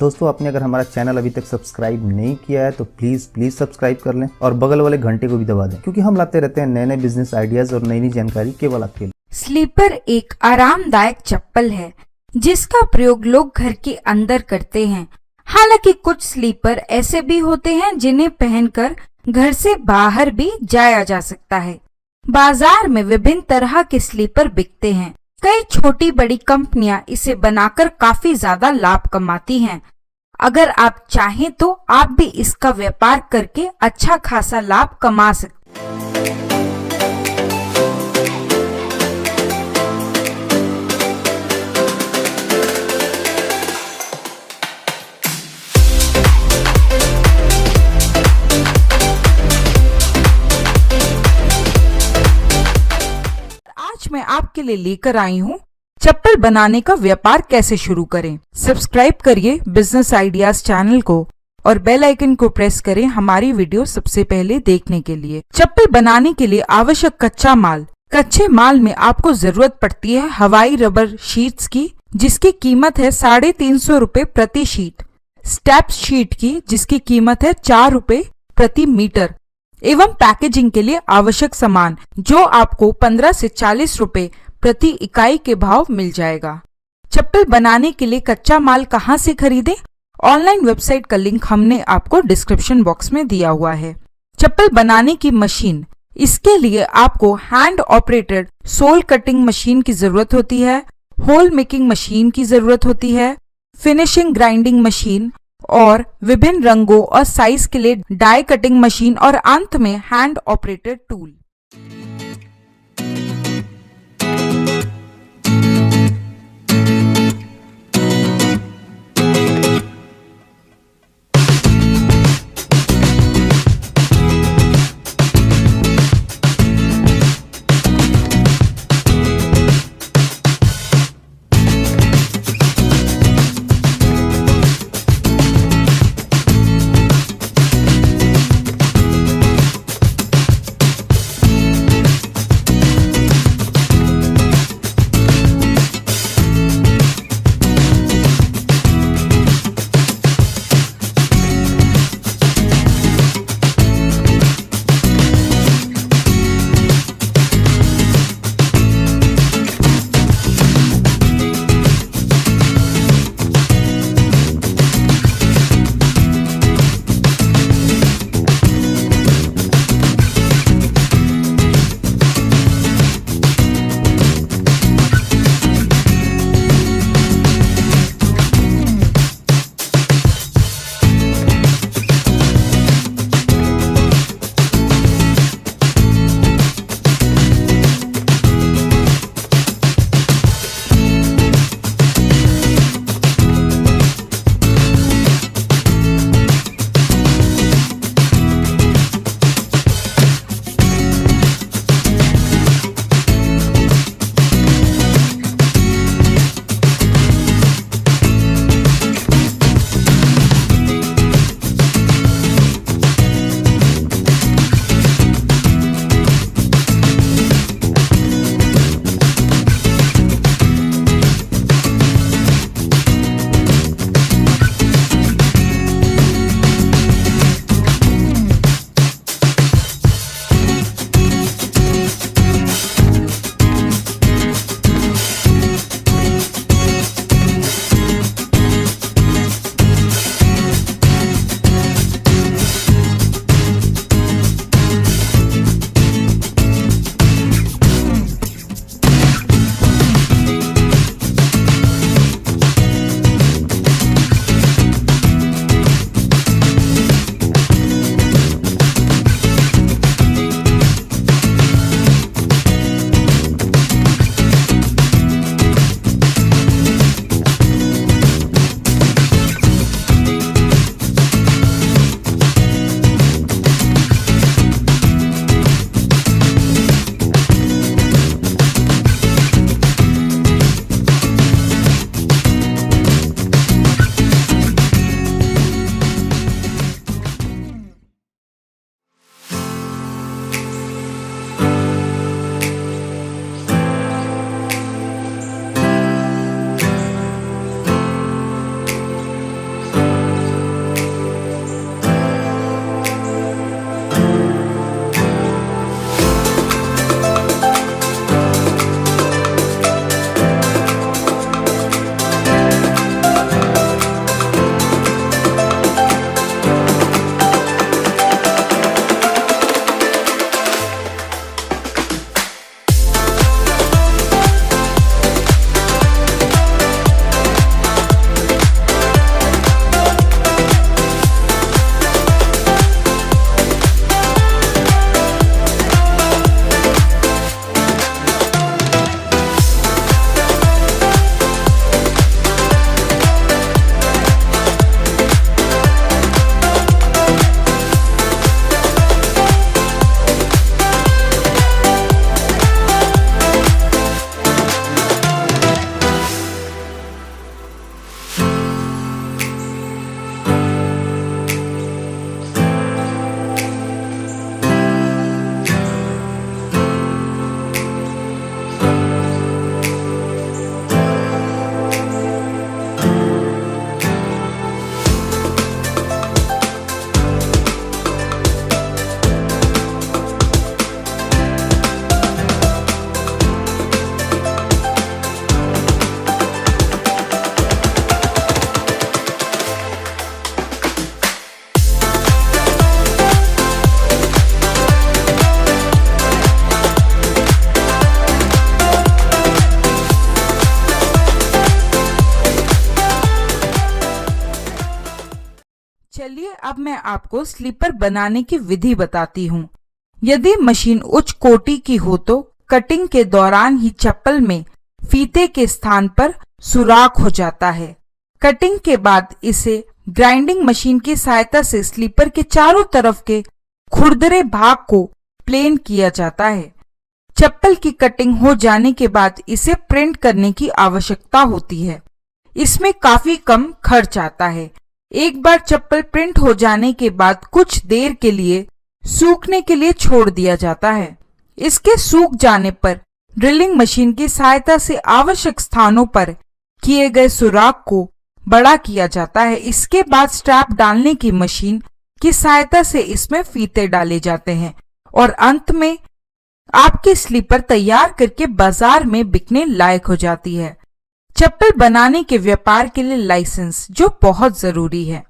दोस्तों आपने अगर हमारा चैनल अभी तक सब्सक्राइब नहीं किया है तो प्लीज सब्सक्राइब कर लें और बगल वाले घंटे को भी दबा दें, क्योंकि हम लाते रहते हैं नए नए बिजनेस आइडियाज और नई नई जानकारी केवल आपके लिए। स्लीपर एक आरामदायक चप्पल है जिसका प्रयोग लोग घर के अंदर करते हैं। हालांकि कुछ स्लीपर ऐसे भी होते हैं जिन्हें पहनकर घर से बाहर भी जाया जा सकता है। बाजार में विभिन्न तरह के स्लीपर बिकते हैं। कई छोटी बड़ी कंपनियां इसे बनाकर काफी ज्यादा लाभ कमाती हैं। अगर आप चाहें तो आप भी इसका व्यापार करके अच्छा खासा लाभ कमा सकते हैं। आज मैं आपके लिए लेकर आई हूँ चप्पल बनाने का व्यापार कैसे शुरू करें। सब्सक्राइब करिए बिजनेस आइडियाज चैनल को और बेल आइकन को प्रेस करें हमारी वीडियो सबसे पहले देखने के लिए। चप्पल बनाने के लिए आवश्यक कच्चा माल। कच्चे माल में आपको जरूरत पड़ती है हवाई रबर शीट्स की, जिसकी कीमत है 350 रुपए प्रति शीट, स्टेप शीट की जिसकी कीमत है 4 रुपए प्रति मीटर, एवं पैकेजिंग के लिए आवश्यक सामान जो आपको 15 से 40 रुपए प्रति इकाई के भाव मिल जाएगा। चप्पल बनाने के लिए कच्चा माल कहाँ से खरीदें? ऑनलाइन वेबसाइट का लिंक हमने आपको डिस्क्रिप्शन बॉक्स में दिया हुआ है। चप्पल बनाने की मशीन, इसके लिए आपको hand operated sole cutting machine की जरूरत होती है, होल मेकिंग मशीन की जरूरत होती है, फिनिशिंग ग्राइंडिंग मशीन और विभिन्न रंगों और साइज के लिए डाई कटिंग मशीन और अंत में हैंड ऑपरेटेड टूल। चलिए अब मैं आपको स्लीपर बनाने की विधि बताती हूँ। यदि मशीन उच्च कोटि की हो तो कटिंग के दौरान ही चप्पल में फीते के स्थान पर सुराख हो जाता है। कटिंग के बाद इसे ग्राइंडिंग मशीन की सहायता से स्लीपर के चारों तरफ के खुरदरे भाग को प्लेन किया जाता है। चप्पल की कटिंग हो जाने के बाद इसे प्रिंट करने की आवश्यकता होती है। इसमें काफी कम खर्च आता है। एक बार चप्पल प्रिंट हो जाने के बाद कुछ देर के लिए सूखने के लिए छोड़ दिया जाता है। इसके सूख जाने पर ड्रिलिंग मशीन की सहायता से आवश्यक स्थानों पर किए गए सुराख को बड़ा किया जाता है। इसके बाद स्ट्रैप डालने की मशीन की सहायता से इसमें फीते डाले जाते हैं और अंत में आपकी स्लीपर तैयार करके बाजार में बिकने लायक हो जाती है। चप्पल बनाने के व्यापार के लिए लाइसेंस जो बहुत जरूरी है।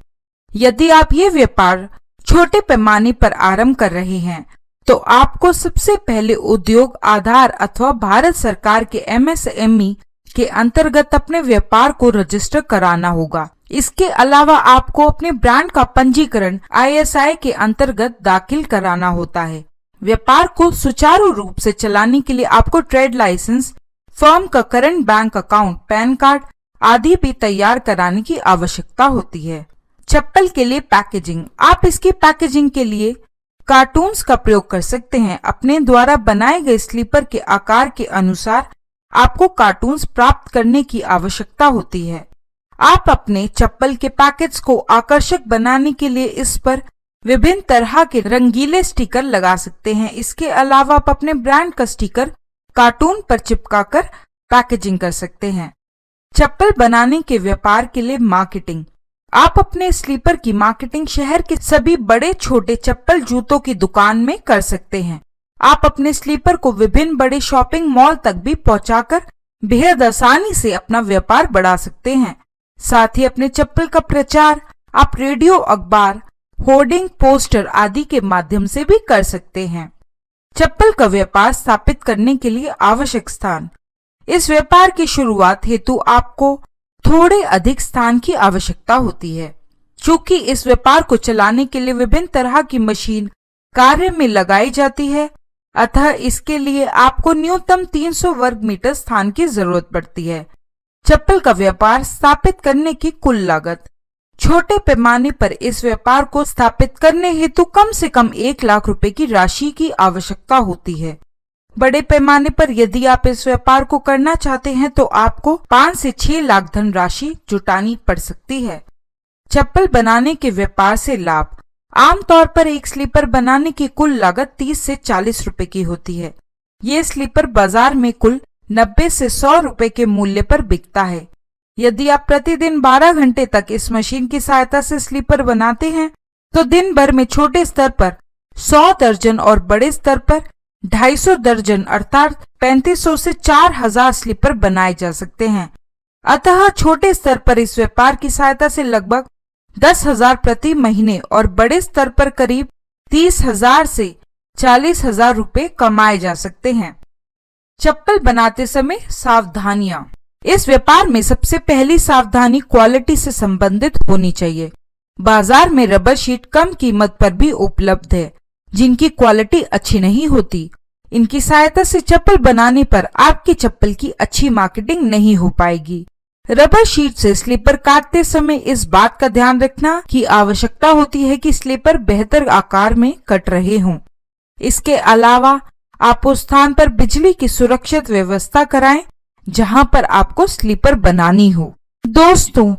यदि आप ये व्यापार छोटे पैमाने पर आरंभ कर रहे हैं तो आपको सबसे पहले उद्योग आधार अथवा भारत सरकार के MSME के अंतर्गत अपने व्यापार को रजिस्टर कराना होगा। इसके अलावा आपको अपने ब्रांड का पंजीकरण ISI के अंतर्गत दाखिल कराना होता है। व्यापार को सुचारू रूप से चलाने के लिए आपको ट्रेड लाइसेंस, फर्म का current bank account, pan card आदि भी तैयार कराने की आवश्यकता होती है। चप्पल के लिए पैकेजिंग, आप इसकी पैकेजिंग के लिए कार्टून्स का प्रयोग कर सकते हैं। अपने द्वारा बनाए गए स्लीपर के आकार के अनुसार आपको कार्टून्स प्राप्त करने की आवश्यकता होती है। आप अपने चप्पल के पैकेट्स को आकर्षक बनाने के लिए इस पर विभिन्न तरह के रंगीले स्टिकर लगा सकते हैं। इसके अलावा आप अपने ब्रांड का स्टिकर कार्टून पर चिपकाकर पैकेजिंग कर सकते हैं। चप्पल बनाने के व्यापार के लिए मार्केटिंग, आप अपने स्लीपर की मार्केटिंग शहर के सभी बड़े छोटे चप्पल जूतों की दुकान में कर सकते हैं। आप अपने स्लीपर को विभिन्न बड़े शॉपिंग मॉल तक भी पहुंचाकर बेहद आसानी से अपना व्यापार बढ़ा सकते हैं। साथ ही अपने चप्पल का प्रचार आप रेडियो, अखबार, होर्डिंग, पोस्टर आदि के माध्यम से भी कर सकते हैं। चप्पल का व्यापार स्थापित करने के लिए आवश्यक स्थान, इस व्यापार की शुरुआत हेतु आपको थोड़े अधिक स्थान की आवश्यकता होती है। चूंकि इस व्यापार को चलाने के लिए विभिन्न तरह की मशीन कार्य में लगाई जाती है, अतः इसके लिए आपको न्यूनतम 300 वर्ग मीटर स्थान की जरूरत पड़ती है। चप्पल का व्यापार स्थापित करने की कुल लागत, छोटे पैमाने पर इस व्यापार को स्थापित करने हेतु कम से कम 1 लाख रुपए की राशि की आवश्यकता होती है। बड़े पैमाने पर यदि आप इस व्यापार को करना चाहते हैं तो आपको 5 से 6 लाख धन राशि जुटानी पड़ सकती है। चप्पल बनाने के व्यापार से लाभ, आमतौर पर एक स्लीपर बनाने की कुल लागत 30 से 40 रुपए की होती है। ये स्लीपर बाजार में कुल 90 से 100 रुपए के मूल्य पर बिकता है। यदि आप प्रतिदिन 12 घंटे तक इस मशीन की सहायता से स्लीपर बनाते हैं तो दिन भर में छोटे स्तर पर 100 दर्जन और बड़े स्तर पर 250 दर्जन अर्थात 3500 से 4000 स्लीपर बनाए जा सकते हैं। अतः छोटे स्तर पर इस व्यापार की सहायता से लगभग 10,000 प्रति महीने और बड़े स्तर पर करीब 30,000 से 40,000 रुपए कमाए जा सकते हैं। चप्पल बनाते समय सावधानियां, इस व्यापार में सबसे पहली सावधानी क्वालिटी से संबंधित होनी चाहिए। बाजार में रबर शीट कम कीमत पर भी उपलब्ध है जिनकी क्वालिटी अच्छी नहीं होती। इनकी सहायता से चप्पल बनाने पर आपकी चप्पल की अच्छी मार्केटिंग नहीं हो पाएगी। रबर शीट से स्लीपर काटते समय इस बात का ध्यान रखना की आवश्यकता होती है कि स्लीपर बेहतर आकार में कट रहे हों। इसके अलावा आप उस स्थान पर बिजली की सुरक्षित व्यवस्था कराएं जहां पर आपको स्लीपर बनानी हो। दोस्तों,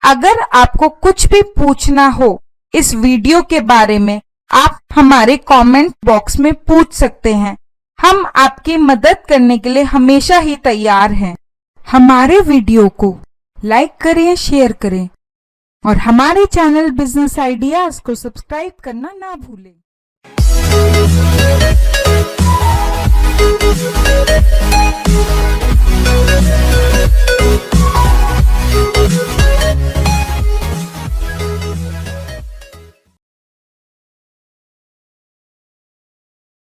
अगर आपको कुछ भी पूछना हो इस वीडियो के बारे में आप हमारे कमेंट बॉक्स में पूछ सकते हैं। हम आपकी मदद करने के लिए हमेशा ही तैयार हैं। हमारे वीडियो को लाइक करें, शेयर करें और हमारे चैनल बिजनेस आइडियाज को सब्सक्राइब करना ना भूलें।